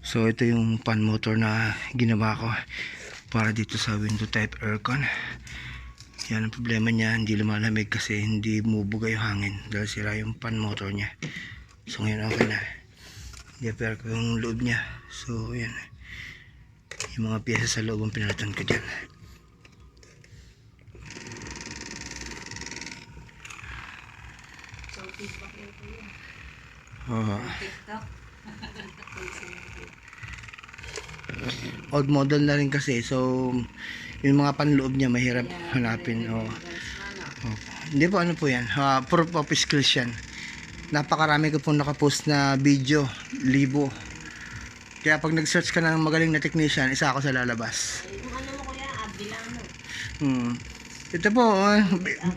So ito yung fan motor na ginawa ko para dito sa window type aircon. Yan ang problema niya, hindi lumalamig kasi hindi bumubuga yung hangin dahil sira yung fan motor niya. So ngayon okay na, i-repair ko yung loob niya. So yan, yung mga piyesa sa loob ang pinalitan ko dyan. Old model na rin kasi, so yung mga panloob niya mahirap hanapin. Hindi po, ano po yan, proof of skills yan. Napakarami ko po nakapost na video, libo. Kaya pag nag-search ka ng magaling na technician, isa ako sa lalabas. Ito po,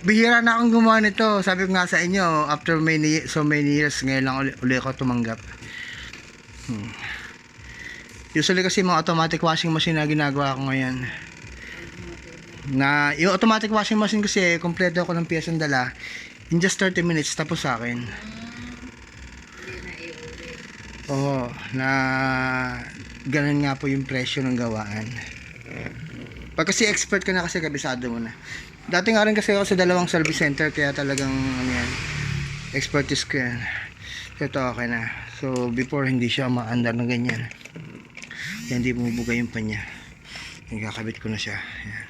bihira na akong gumawa nito. Sabi ko nga sa inyo, after so many years, ngayon lang uli ako tumanggap. Usually kasi mga automatic washing machine na ginagawa ko ngayon. Na yung automatic washing machine kasi kompleto ako ng piyesang dala in just 30 minutes tapos sa akin. Na ganun nga po yung presyo ng gawaan. Pag kasi expert ka na kasi kabisado mo na. Dati nga rin kasi ako sa dalawang service center kaya talagang expertise ko yan. Ito okay na. So before hindi siya maandar na ganyan. Yan, hindi bumubuga yung pan niya. Ikakabit ko na siya. Yan.